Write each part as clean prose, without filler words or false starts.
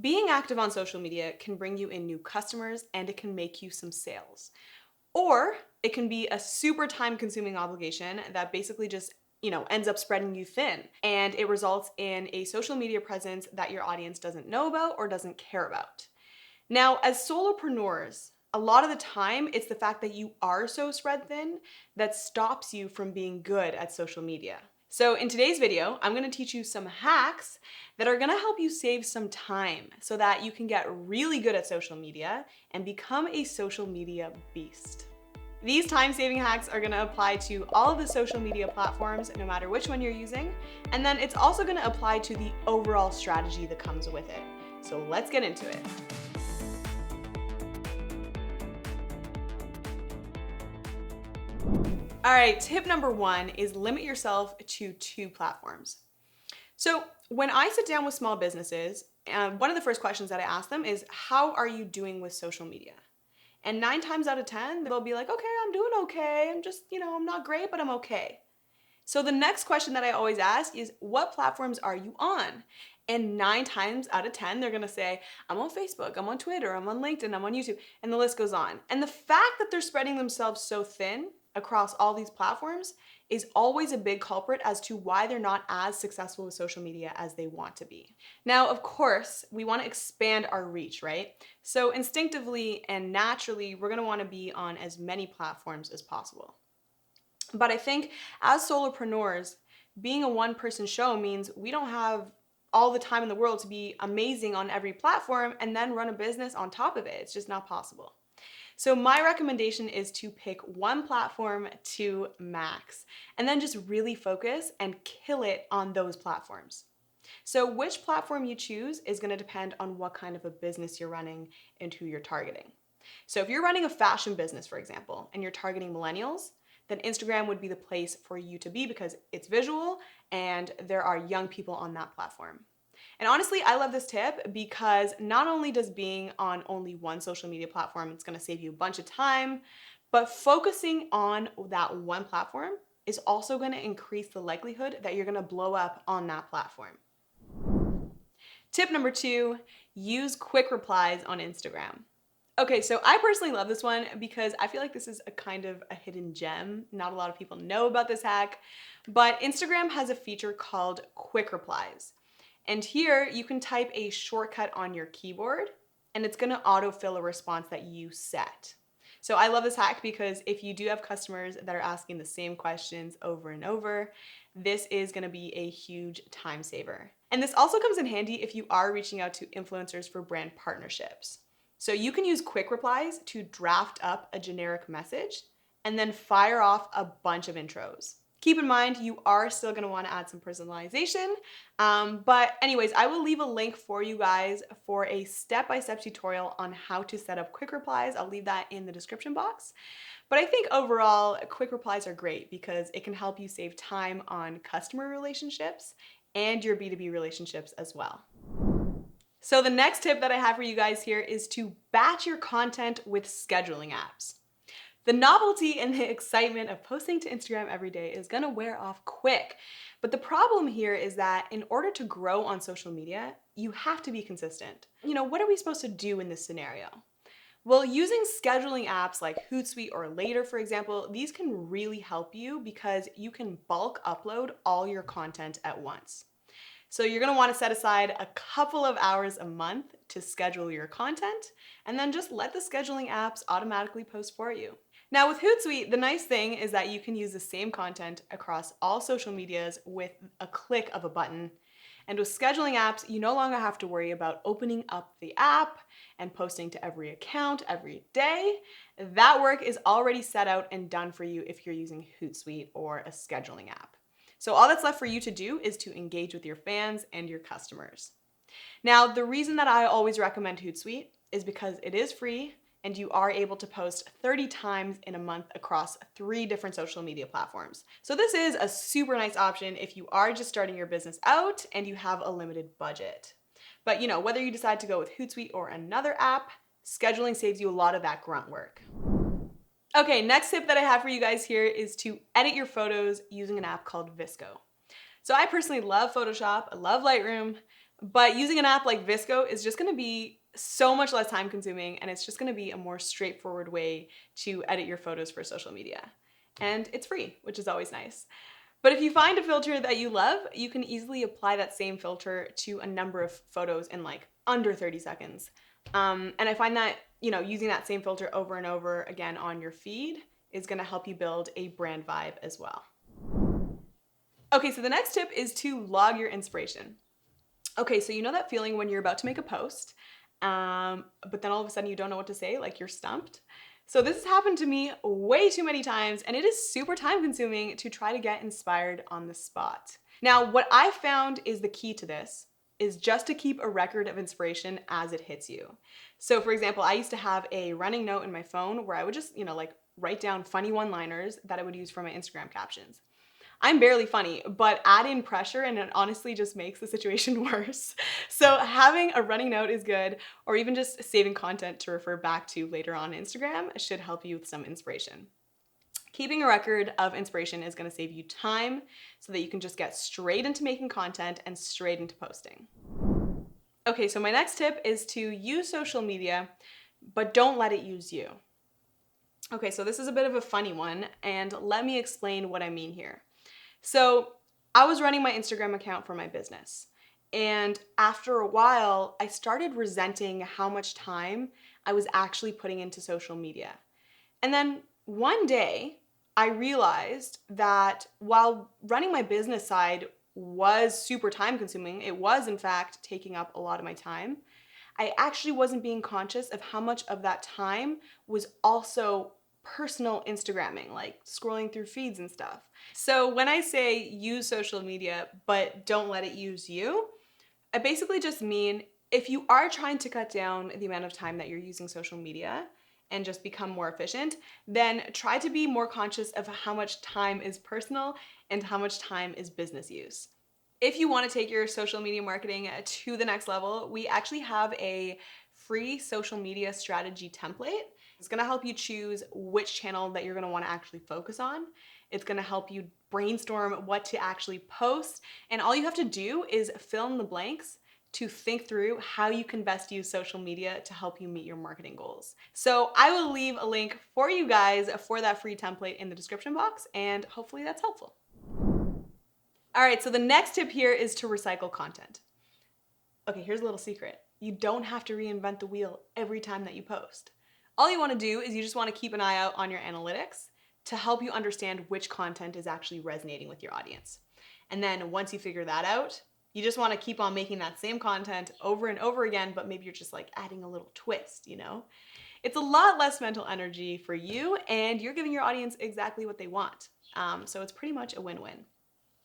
Being active on social media can bring you in new customers and it can make you some sales. Or it can be a super time-consuming obligation that basically just ends up spreading you thin, and it results in a social media presence that your audience doesn't know about or doesn't care about. Now, as solopreneurs, a lot of the time, it's the fact that you are so spread thin that stops you from being good at social media. So in today's video, I'm gonna teach you some hacks that are gonna help you save some time so that you can get really good at social media and become a social media beast. These time-saving hacks are gonna apply to all of the social media platforms, no matter which one you're using, and then it's also gonna apply to the overall strategy that comes with it. So let's get into it. All right, tip number one is limit yourself to 2 platforms. So when I sit down with small businesses, one of the first questions that I ask them is, how are you doing with social media? And 9 times out of 10, they'll be like, okay, I'm doing okay. I'm just, I'm not great, but I'm okay. So the next question that I always ask is, what platforms are you on? And 9 times out of 10, they're gonna say, I'm on Facebook, I'm on Twitter, I'm on LinkedIn, I'm on YouTube, and the list goes on. And the fact that they're spreading themselves so thin across all these platforms is always a big culprit as to why they're not as successful with social media as they want to be. Now, of course, we want to expand our reach, right? So instinctively and naturally, we're going to want to be on as many platforms as possible. But I think as solopreneurs, being a one-person show means we don't have all the time in the world to be amazing on every platform and then run a business on top of it. It's just not possible. So my recommendation is to pick one platform to max and then just really focus and kill it on those platforms. So which platform you choose is going to depend on what kind of a business you're running and who you're targeting. So if you're running a fashion business, for example, and you're targeting millennials, then Instagram would be the place for you to be because it's visual and there are young people on that platform. And honestly, I love this tip because not only does being on only one social media platform, it's gonna save you a bunch of time, but focusing on that one platform is also gonna increase the likelihood that you're gonna blow up on that platform. Tip number 2, use quick replies on Instagram. Okay, so I personally love this one because I feel like this is a kind of a hidden gem. Not a lot of people know about this hack, but Instagram has a feature called quick replies. And here you can type a shortcut on your keyboard and it's gonna autofill a response that you set. So I love this hack because if you do have customers that are asking the same questions over and over, this is gonna be a huge time saver. And this also comes in handy if you are reaching out to influencers for brand partnerships. So you can use quick replies to draft up a generic message and then fire off a bunch of intros. Keep in mind, you are still gonna wanna add some personalization. But anyways, I will leave a link for you guys for a step-by-step tutorial on how to set up quick replies. I'll leave that in the description box. But I think overall, quick replies are great because it can help you save time on customer relationships and your B2B relationships as well. So the next tip that I have for you guys here is to batch your content with scheduling apps. The novelty and the excitement of posting to Instagram every day is gonna wear off quick. But the problem here is that in order to grow on social media, you have to be consistent. What are we supposed to do in this scenario? Well, using scheduling apps like Hootsuite or Later, for example, these can really help you because you can bulk upload all your content at once. So you're gonna wanna set aside a couple of hours a month to schedule your content, and then just let the scheduling apps automatically post for you. Now with Hootsuite, the nice thing is that you can use the same content across all social medias with a click of a button. And with scheduling apps, you no longer have to worry about opening up the app and posting to every account every day. That work is already set out and done for you if you're using Hootsuite or a scheduling app. So all that's left for you to do is to engage with your fans and your customers. Now, the reason that I always recommend Hootsuite is because it is free and you are able to post 30 times in a month across 3 different social media platforms. So this is a super nice option if you are just starting your business out and you have a limited budget. But whether you decide to go with Hootsuite or another app, scheduling saves you a lot of that grunt work. Okay, next tip that I have for you guys here is to edit your photos using an app called VSCO. So I personally love Photoshop, I love Lightroom, But using an app like VSCO is just gonna be so much less time consuming, and it's just gonna be a more straightforward way to edit your photos for social media. And it's free, which is always nice. But if you find a filter that you love, you can easily apply that same filter to a number of photos in like under 30 seconds. And I find that, using that same filter over and over again on your feed is gonna help you build a brand vibe as well. Okay, so the next tip is to log your inspiration. Okay, so you know that feeling when you're about to make a post, but then all of a sudden you don't know what to say, like you're stumped? So this has happened to me way too many times, and it is super time consuming to try to get inspired on the spot. Now, what I found is the key to this is just to keep a record of inspiration as it hits you. So for example, I used to have a running note in my phone where I would just, like write down funny one-liners that I would use for my Instagram captions. I'm barely funny, but add in pressure and it honestly just makes the situation worse. So having a running note is good, or even just saving content to refer back to later on Instagram should help you with some inspiration. Keeping a record of inspiration is going to save you time so that you can just get straight into making content and straight into posting. Okay, so my next tip is to use social media, but don't let it use you. Okay, so this is a bit of a funny one, and let me explain what I mean here. So I was running my Instagram account for my business. And after a while, I started resenting how much time I was actually putting into social media. And then one day, I realized that while running my business side was super time consuming, it was in fact taking up a lot of my time, I actually wasn't being conscious of how much of that time was also personal Instagramming, like scrolling through feeds and stuff. So when I say use social media, but don't let it use you, I basically just mean if you are trying to cut down the amount of time that you're using social media and just become more efficient, then try to be more conscious of how much time is personal and how much time is business use. If you want to take your social media marketing to the next level, we actually have a free social media strategy template. It's going to help you choose which channel that you're going to want to actually focus on. It's going to help you brainstorm what to actually post. And all you have to do is fill in the blanks to think through how you can best use social media to help you meet your marketing goals. So I will leave a link for you guys for that free template in the description box, and hopefully that's helpful. All right, so the next tip here is to recycle content. Okay, here's a little secret. You don't have to reinvent the wheel every time that you post. All you want to do is you just want to keep an eye out on your analytics to help you understand which content is actually resonating with your audience. And then once you figure that out, you just want to keep on making that same content over and over again, but maybe you're just like adding a little twist, It's a lot less mental energy for you, and you're giving your audience exactly what they want. So it's pretty much a win-win.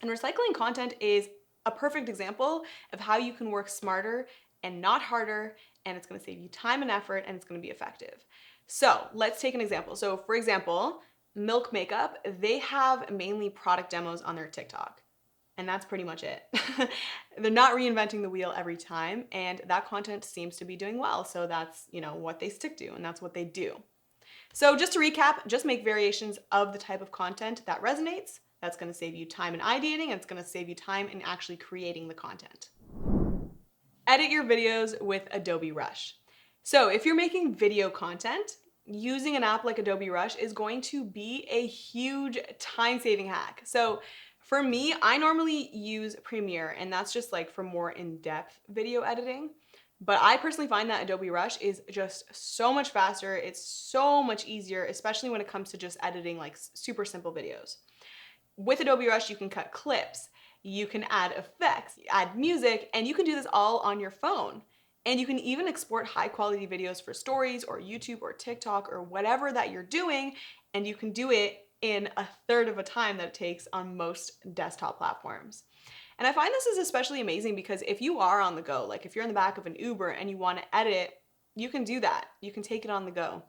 And recycling content is a perfect example of how you can work smarter and not harder, and it's going to save you time and effort, and it's going to be effective. So let's take an example. So for example, Milk Makeup, they have mainly product demos on their TikTok, and that's pretty much it. They're not reinventing the wheel every time, and that content seems to be doing well. So that's, what they stick to, and that's what they do. So just to recap, just make variations of the type of content that resonates. That's going to save you time in ideating, and it's going to save you time in actually creating the content. Edit your videos with Adobe Rush. So if you're making video content, using an app like Adobe Rush is going to be a huge time-saving hack. So for me, I normally use Premiere, and that's just like for more in-depth video editing. But I personally find that Adobe Rush is just so much faster. It's so much easier, especially when it comes to just editing like super simple videos. With Adobe Rush, you can cut clips, you can add effects, add music, and you can do this all on your phone. And you can even export high quality videos for stories or YouTube or TikTok or whatever that you're doing, and you can do it in a third of a time that it takes on most desktop platforms. And I find this is especially amazing because if you are on the go, like if you're in the back of an Uber and you want to edit, you can do that. You can take it on the go.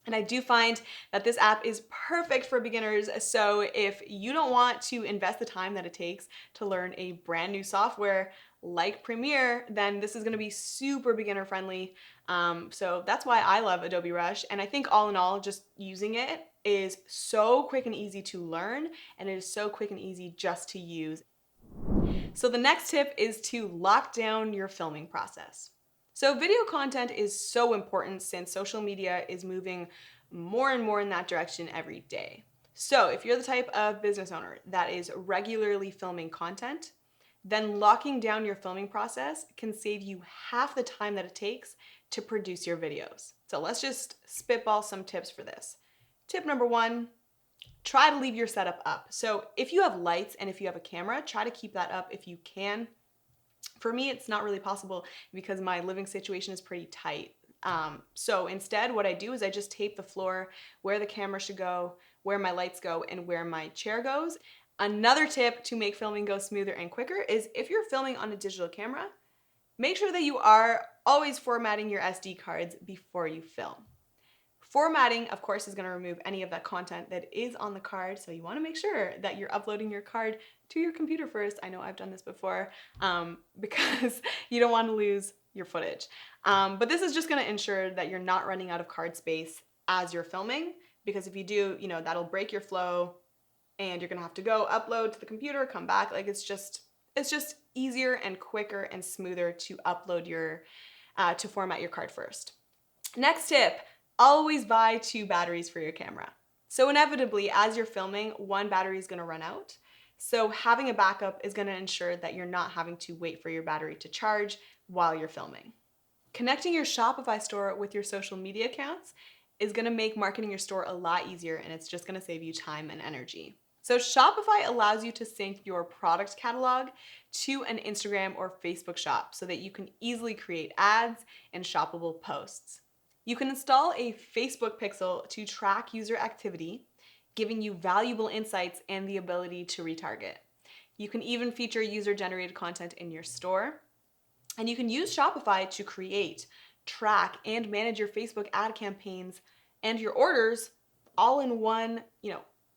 And I do find that this app is perfect for beginners. So if you don't want to invest the time that it takes to learn a brand new software like Premiere, then this is going to be super beginner friendly. So that's why I love Adobe Rush. And I think all in all, just using it is so quick and easy to learn, and it is so quick and easy just to use. So the next tip is to lock down your filming process. So video content is so important since social media is moving more and more in that direction every day. So if you're the type of business owner that is regularly filming content, then locking down your filming process can save you half the time that it takes to produce your videos. So let's just spitball some tips for this. Tip number one, try to leave your setup up. So if you have lights and if you have a camera, try to keep that up if you can. For me, it's not really possible because my living situation is pretty tight. So instead, what I do is I just tape the floor where the camera should go, where my lights go, and where my chair goes. Another tip to make filming go smoother and quicker is if you're filming on a digital camera, make sure that you are always formatting your SD cards before you film. Formatting, of course, is going to remove any of that content that is on the card, so you want to make sure that you're uploading your card to your computer first. I know I've done this before because you don't want to lose your footage. But this is just going to ensure that you're not running out of card space as you're filming, because if you do, that'll break your flow and you're going to have to go upload to the computer, come back. Like it's just easier and quicker and smoother to upload to format your card first. Next tip, always buy 2 batteries for your camera. So inevitably, as you're filming, one battery is going to run out. So having a backup is going to ensure that you're not having to wait for your battery to charge while you're filming. Connecting your Shopify store with your social media accounts is going to make marketing your store a lot easier, and it's just going to save you time and energy. So Shopify allows you to sync your product catalog to an Instagram or Facebook shop so that you can easily create ads and shoppable posts. You can install a Facebook pixel to track user activity, giving you valuable insights and the ability to retarget. You can even feature user-generated content in your store. And you can use Shopify to create, track, and manage your Facebook ad campaigns and your orders all in one,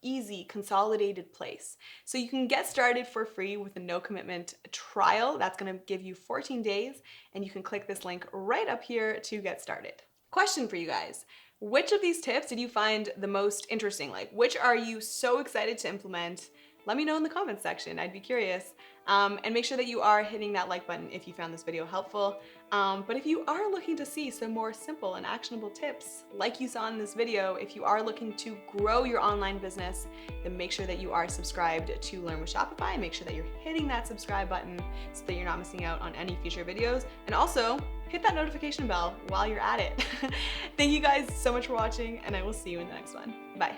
easy, consolidated place. So you can get started for free with a no commitment trial. That's going to give you 14 days, and you can click this link right up here to get started. Question for you guys. Which of these tips did you find the most interesting? Like, which are you so excited to implement? Let me know in the comments section. I'd be curious. And make sure that you are hitting that like button if you found this video helpful. But if you are looking to see some more simple and actionable tips, like you saw in this video, if you are looking to grow your online business, then make sure that you are subscribed to Learn with Shopify. Make sure that you're hitting that subscribe button so that you're not missing out on any future videos. And also, hit that notification bell while you're at it. Thank you guys so much for watching, and I will see you in the next one. Bye.